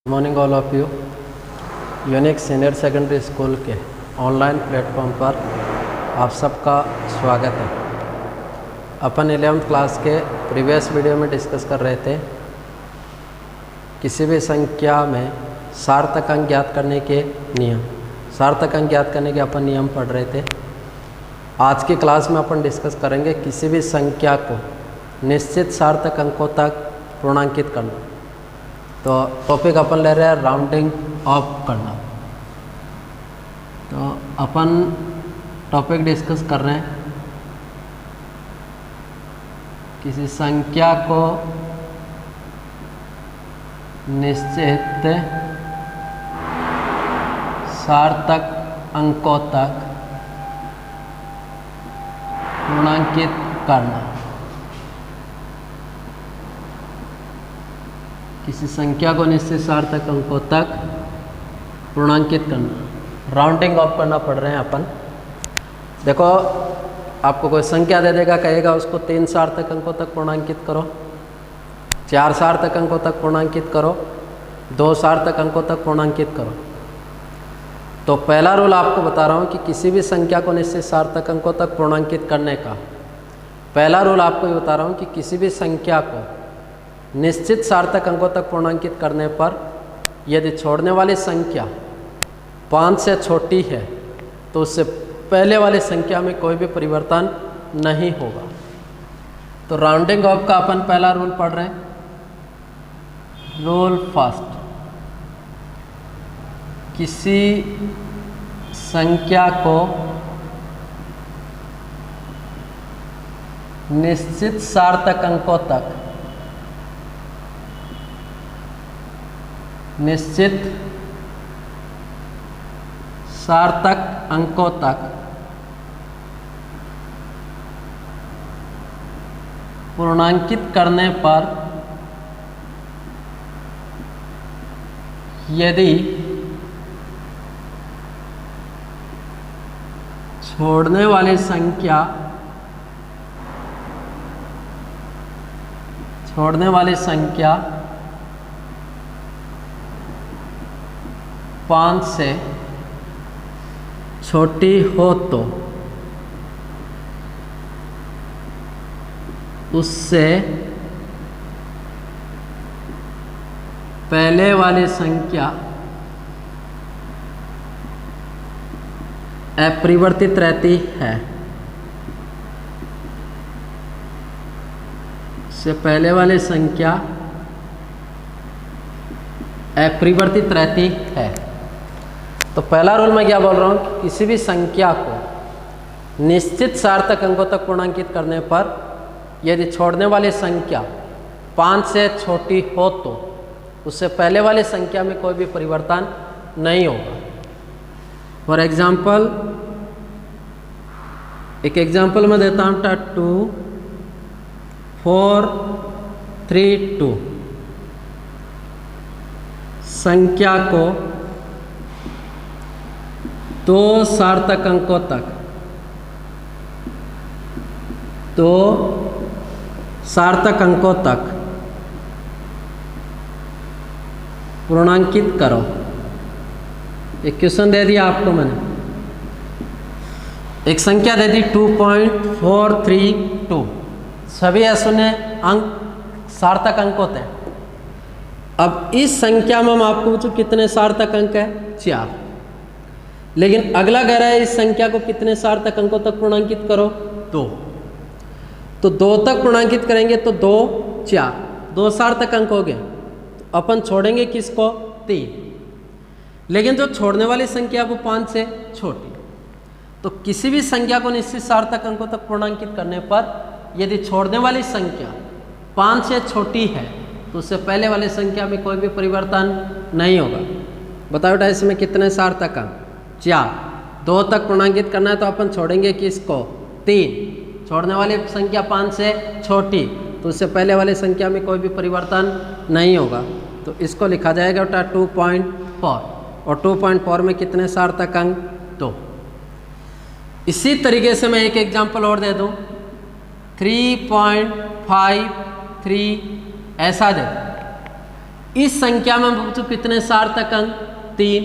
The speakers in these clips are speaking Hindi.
Morning all of you. Unique senior secondary school के ऑनलाइन प्लेटफॉर्म पर आप सबका स्वागत है। अपन 11th क्लास के प्रीवियस वीडियो में डिस्कस कर रहे थे किसी भी संख्या में सार्थक अंक ज्ञात करने के नियम। सार्थक अंक ज्ञात करने के अपन नियम पढ़ रहे थे। आज की क्लास में अपन डिस्कस करेंगे किसी भी संख्या को निश्चित सार्थक अंकों तक पूर्णांकित करना। तो टॉपिक अपन ले रहे हैं राउंडिंग ऑफ करना। तो अपन टॉपिक डिस्कस कर रहे हैं किसी संख्या को निश्चित सार्थक अंकों तक पूर्णांकित करना। किसी संख्या को निश्चित सार्थक अंकों तक पूर्णांकित करना, राउंडिंग ऑफ करना पड़ रहे हैं अपन। देखो, आपको कोई संख्या दे देगा, कहेगा उसको 3 सार्थक अंकों तक पूर्णांकित करो, 4 सार्थक अंकों तक पूर्णांकित करो, 2 सार्थक अंकों तक पूर्णांकित करो। तो पहला रूल आपको बता रहा हूँ कि किसी भी संख्या को निश्चित सार्थक अंकों तक पूर्णांकित करने का पहला रूल आपको ये बता रहा हूँ कि किसी भी संख्या को निश्चित सार्थक अंकों तक पूर्णांकित करने पर यदि छोड़ने वाली संख्या 5 से छोटी है तो उससे पहले वाली संख्या में कोई भी परिवर्तन नहीं होगा। तो राउंडिंग ऑफ का अपन पहला रूल पढ़ रहे हैं। रूल फर्स्ट, किसी संख्या को निश्चित सार्थक अंकों तक पूर्णांकित करने पर यदि छोड़ने वाली संख्या 5 से छोटी हो तो उससे पहले वाली संख्या अपरिवर्तित रहती है। उससे पहले वाली संख्या अपरिवर्तित रहती है। तो पहला रूल मैं क्या बोल रहा हूँ कि किसी भी संख्या को निश्चित सार्थक अंकों तक पूर्णांकित करने पर यदि छोड़ने वाली संख्या 5 से छोटी हो तो उससे पहले वाली संख्या में कोई भी परिवर्तन नहीं होगा। फॉर एग्जाम्पल, एक एग्जाम्पल मैं देता हूँ 2 4 3 2। संख्या को 2 सार्थक अंकों तक पूर्णांकित करो। एक क्वेश्चन दे दिया आपको मैंने, एक संख्या दे दी 2.432। सभी अशून्य अंक सार्थक अंक होते हैं। अब इस संख्या में मैं आपको पूछूं कितने सार्थक अंक है? 4। लेकिन अगला कह रहा है इस संख्या को कितने सार्थक अंकों तक पूर्णांकित करो? 2। तो 2 तक पूर्णांकित करेंगे तो 2 4, 2 सार्थक अंक हो गए। तो अपन छोड़ेंगे किसको? 3। लेकिन जो छोड़ने वाली संख्या वो 5 से छोटी। तो किसी भी संख्या को निश्चित सार्थक अंकों तक पूर्णांकित करने पर यदि छोड़ने वाली संख्या 5 से छोटी है तो उससे पहले वाली संख्या में कोई भी परिवर्तन नहीं होगा। बताओ बेटा, इसमें कितने सार्थक अंक? 4। 2 तक पूर्णांकित करना है तो अपन छोड़ेंगे किसको? 3। छोड़ने वाली संख्या 5 से छोटी तो उससे पहले वाली संख्या में कोई भी परिवर्तन नहीं होगा। तो इसको लिखा जाएगा बेटा 2.4। और 2.4 में कितने सार्थक अंक? 2। इसी तरीके से मैं एक एग्जाम्पल और दे दूं, 3.53 ऐसा दे। इस संख्या में बच्चों कितने सार्थक अंक? 3।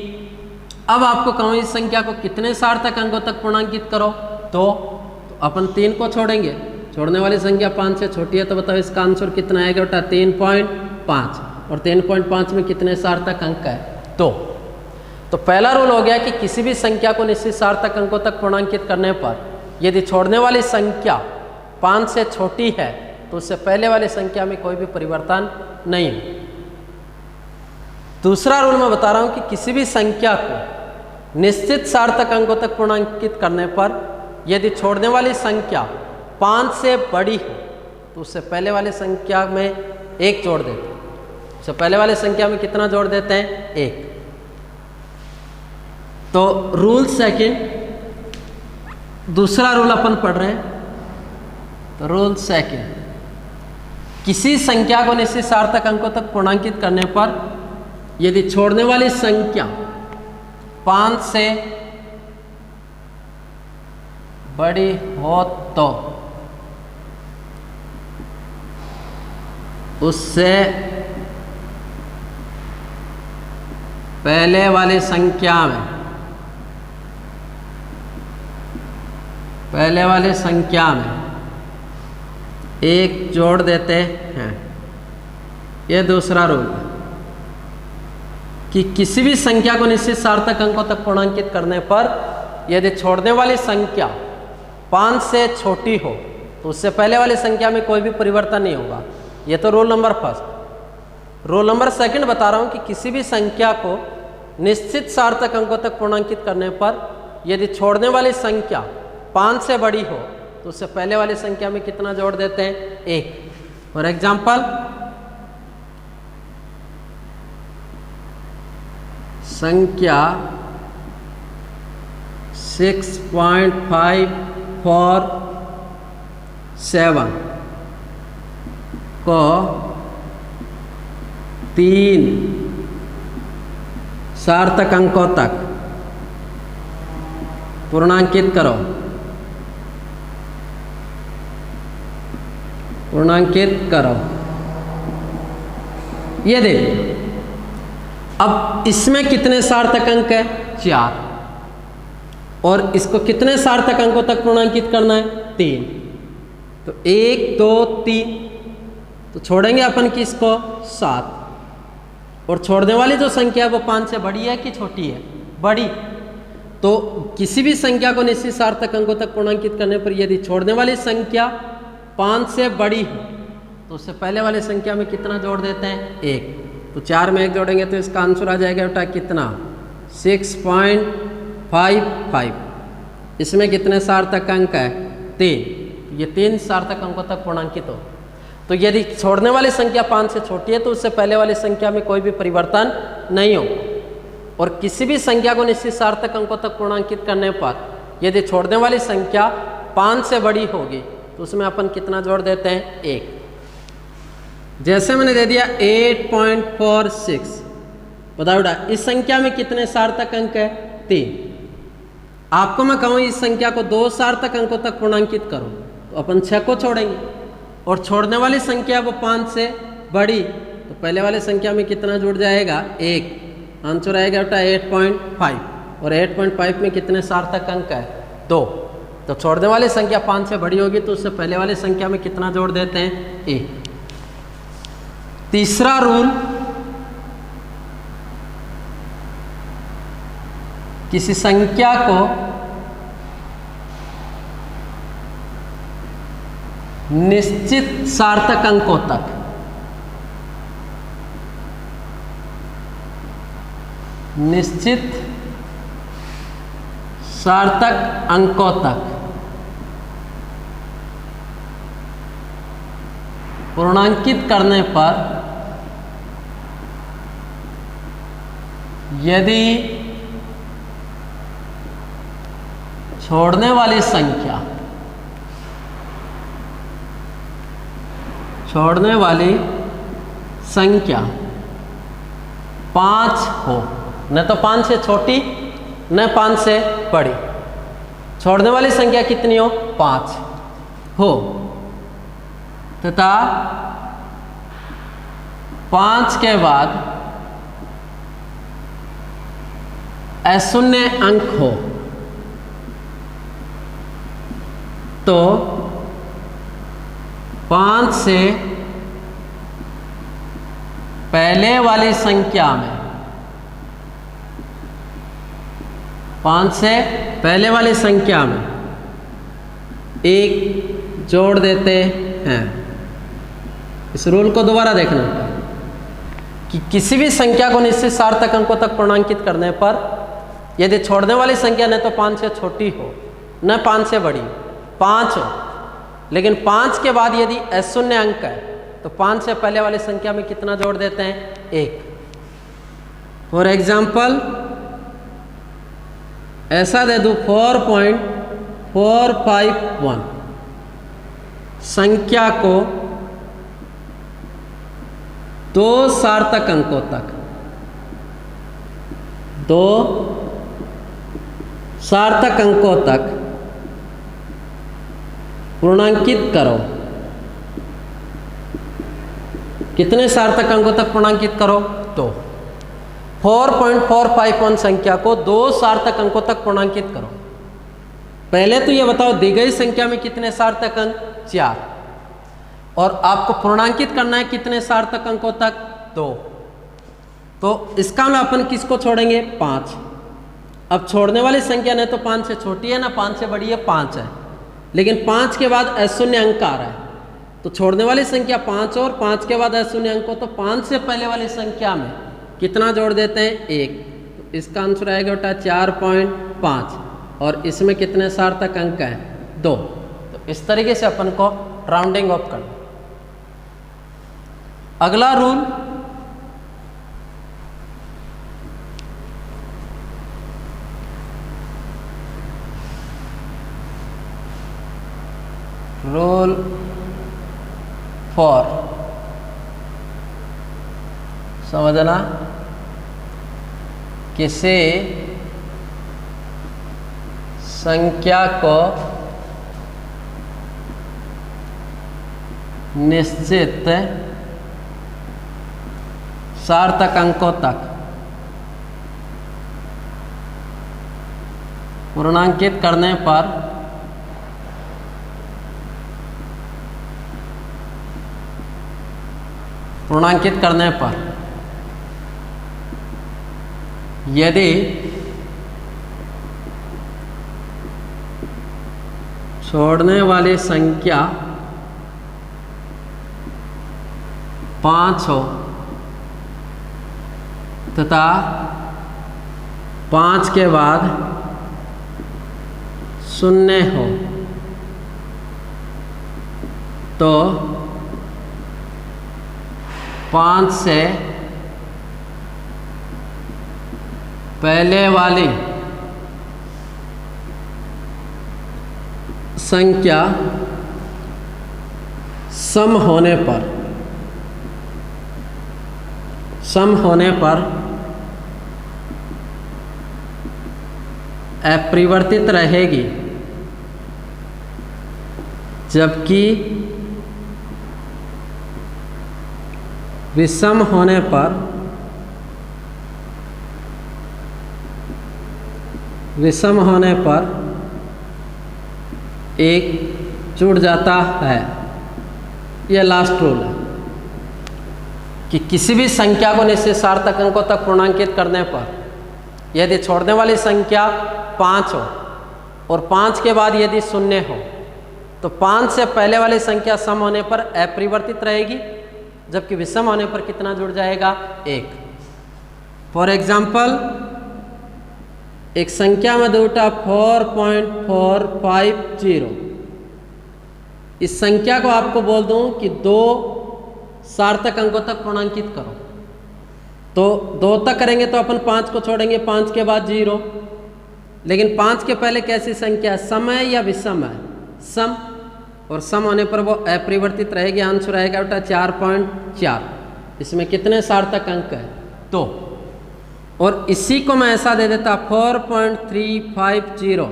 अब आपको कहूँ इस संख्या को कितने सार्थक अंकों तक पूर्णांकित करो, तो अपन 3 को छोड़ेंगे, छोड़ने वाली संख्या 5 से छोटी है, तो बताओ इसका आंसर कितना आएगा बेटा? 3.5। और 3.5 में कितने सार्थक अंक है? तो पहला रूल हो गया कि किसी भी संख्या को निश्चित सार्थक अंकों तक पूर्णांकित करने पर यदि छोड़ने वाली संख्या 5 से छोटी है तो उससे पहले वाली संख्या में कोई भी परिवर्तन नहीं हो। दूसरा रूल मैं बता रहा हूं कि किसी भी संख्या को निश्चित सार्थक अंकों तक पूर्णांकित करने पर यदि छोड़ने वाली संख्या 5 से बड़ी हो तो उससे पहले वाली संख्या में 1 जोड़ देते हैं। उससे पहले वाली संख्या में कितना जोड़ देते हैं? 1। तो रूल सेकंड, दूसरा रूल अपन पढ़ रहे हैं। तो रूल सेकंड, किसी संख्या को निश्चित सार्थक अंकों तक पूर्णांकित करने पर यदि छोड़ने वाली संख्या 5 से बड़ी हो तो उससे पहले वाली संख्या में 1 जोड़ देते हैं। यह दूसरा रूल है कि किसी भी संख्या को निश्चित सार्थक अंकों तक पूर्णांकित करने पर यदि छोड़ने वाली संख्या 5 से छोटी हो तो उससे पहले वाली संख्या में कोई भी परिवर्तन नहीं होगा। यह तो rule number first. Rule number second बता रहा हूं कि किसी भी संख्या को निश्चित सार्थक अंकों तक पूर्णांकित करने पर यदि छोड़ने वाली संख्या 5 से बड़ी हो तो उससे पहले वाली संख्या में कितना जोड़ देते हैं? 1। फॉर एग्जाम्पल, संख्या 6.547 को 3 सार्थक अंकों तक पूर्णांकित करो। ये देखो, अब इसमें कितने सार्थक अंक है? 4। और इसको कितने सार्थक अंकों तक पूर्णांकित करना है? 3। तो 1 2 3, तो छोड़ेंगे अपन किसको? 7। और छोड़ने वाली जो संख्या है वो 5 से बड़ी है कि छोटी है? बड़ी। तो किसी भी संख्या को निश्चित सार्थक अंकों तक पूर्णांकित करने पर यदि छोड़ने वाली संख्या 5 से बड़ी हो तो उससे पहले वाली संख्या में कितना जोड़ देते हैं? 1। तो 4 में 1 जोड़ेंगे तो इसका आंसर आ जाएगा बेटा कितना? 6.55। इसमें कितने सार्थक अंक है? 3। ये 3 सार्थक अंकों तक पूर्णांकित हो। तो यदि छोड़ने वाली संख्या 5 से छोटी है तो उससे पहले वाली संख्या में कोई भी परिवर्तन नहीं हो। और किसी भी संख्या को निश्चित सार्थक अंकों तक पूर्णांकित करने पर यदि छोड़ने वाली संख्या 5 से बड़ी होगी तो उसमें अपन कितना जोड़ देते हैं? 1। जैसे मैंने दे दिया 8.46। बताओ बेटा इस संख्या में कितने सार्थक अंक है? 3। आपको मैं कहूँ इस संख्या को 2 सार्थक अंकों तक पूर्णांकित करो तो अपन 6 को छोड़ेंगे। और छोड़ने वाली संख्या वो 5 से बड़ी, तो पहले वाली संख्या में कितना जुड़ जाएगा? 1। आंसर आएगा बेटा 8.5। और 8.5 में कितने सार्थक अंक है? 2। तो छोड़ने वाली संख्या 5 से बड़ी होगी तो उससे पहले वाली संख्या में कितना जोड़ देते हैं? 1। तीसरा रूल, किसी संख्या को निश्चित सार्थक अंकों तक पूर्णांकित करने पर यदि छोड़ने वाली संख्या 5 हो, न तो 5 से छोटी न 5 से बड़ी, छोड़ने वाली संख्या कितनी हो? 5 हो, तथा 5 के बाद अशून्य अंक हो तो 5 से पहले वाली संख्या में 5 से पहले वाली संख्या में 1 जोड़ देते हैं। इस रूल को दोबारा देखना कि किसी भी संख्या को निश्चित सार्थक अंकों तक पूर्णांकित करने पर यदि छोड़ने वाली संख्या न तो 5 से छोटी हो न 5 से बड़ी, 5 हो, लेकिन 5 के बाद यदि अशून्य अंक है तो 5 से पहले वाली संख्या में कितना जोड़ देते हैं? 1। फॉर एग्जाम्पल ऐसा दे दूं 4.451 संख्या को 2 सार्थक अंकों तक, 2 सार्थक अंकों तक पूर्णांकित करो। कितने सार्थक अंकों तक पूर्णांकित करो? तो 4.451 संख्या को 2 सार्थक अंकों तक पूर्णांकित करो। पहले तो ये बताओ दी गई संख्या में कितने सार्थक अंक? 4। और आपको पूर्णांकित करना है कितने सार्थक अंकों तक? 2। तो इसका मतलब अपन किसको छोड़ेंगे? 5। अब छोड़ने वाली संख्या न तो 5 से छोटी है ना 5 से बड़ी है, 5 है, लेकिन 5 के बाद अशून्य अंक आ रहा है तो छोड़ने वाली संख्या 5 और 5 के बाद अशून्य अंक हो तो 5 से पहले वाली संख्या में कितना जोड़ देते हैं? 1। तो इसका आंसर आएगा बेटा 4.5 और इसमें कितने सार्थक अंक हैं? 2। तो इस तरीके से अपन को राउंडिंग ऑफ करना। अगला रूल रूल 4 समझना, किसी संख्या को निश्चित सार्थक अंकों तक पूर्णांकित करने पर यदि छोड़ने वाली संख्या 5 हो तथा 5 के बाद 0 हो तो 5 से पहले वाली संख्या सम होने पर अपरिवर्तित रहेगी, जबकि विषम होने पर एक जुड़ जाता है। यह लास्ट रूल है कि किसी भी संख्या को निश्चित सार्थक अंकों तक पूर्णांकित करने पर यदि छोड़ने वाली संख्या 5 हो और 5 के बाद यदि 0 हो तो 5 से पहले वाली संख्या सम होने पर अपरिवर्तित रहेगी, जबकि विषम होने पर कितना जुड़ जाएगा? 1। फॉर एग्जाम्पल एक संख्या में दूटा 4.450, इस संख्या को आपको बोल दूं कि 2 सार्थक अंकों तक पूर्णांकित करो तो 2 तक करेंगे तो अपन 5 को छोड़ेंगे, 5 के बाद 0, लेकिन 5 के पहले कैसी संख्या? सम है या विषम है? सम, और सम होने पर वो अपरिवर्तित रहेगी। आंसर आएगा बेटा 4.4। इसमें कितने सार्थक अंक है? 2। और इसी को मैं ऐसा दे देता 4.350,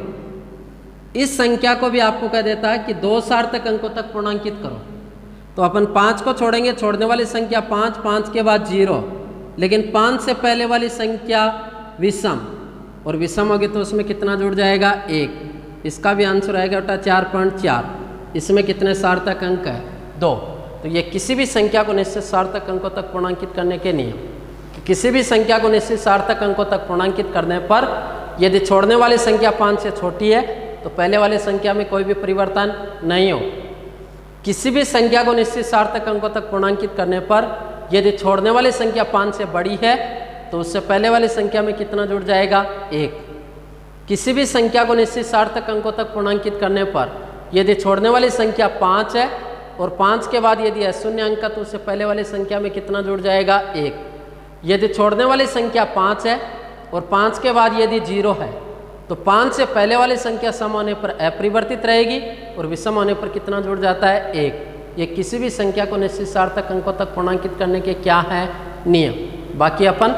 इस संख्या को भी आपको कह देता है कि 2 सार्थक अंकों तक पूर्णांकित करो तो अपन 5 को छोड़ेंगे, छोड़ने वाली संख्या 5, 5 के बाद 0, लेकिन 5 से पहले वाली संख्या विषम, और विषम होगी तो उसमें कितना जुड़ जाएगा 1। इसका भी आंसर आएगा बेटा 4.4। इसमें कितने सार्थक अंक है 2। तो ये किसी भी संख्या को निश्चित सार्थक अंकों तक पूर्णांकित करने के नियम, कि किसी भी संख्या को निश्चित सार्थक अंकों तक पूर्णांकित करने पर यदि छोड़ने वाली संख्या 5 से छोटी है तो पहले वाली संख्या में कोई भी परिवर्तन नहीं हो। किसी भी संख्या को निश्चित सार्थक अंकों तक पूर्णांकित करने पर यदि छोड़ने वाली संख्या 5 से बड़ी है तो उससे पहले वाली संख्या में कितना जुड़ जाएगा 1। किसी भी संख्या को निश्चित सार्थक अंकों तक पूर्णांकित करने पर यदि छोड़ने वाली संख्या 5 है और 5 के बाद यदि अशून्य अंक है तो उससे पहले वाली संख्या में कितना जुड़ जाएगा 1। यदि छोड़ने वाली संख्या 5 है और 5 के बाद यदि 0 है तो 5 से पहले वाली संख्या सम होने पर अपरिवर्तित रहेगी और विषम होने पर कितना जुड़ जाता है 1। ये किसी भी संख्या को निश्चित सार्थक अंकों तक पूर्णांकित करने के क्या है नियम। बाकी अपन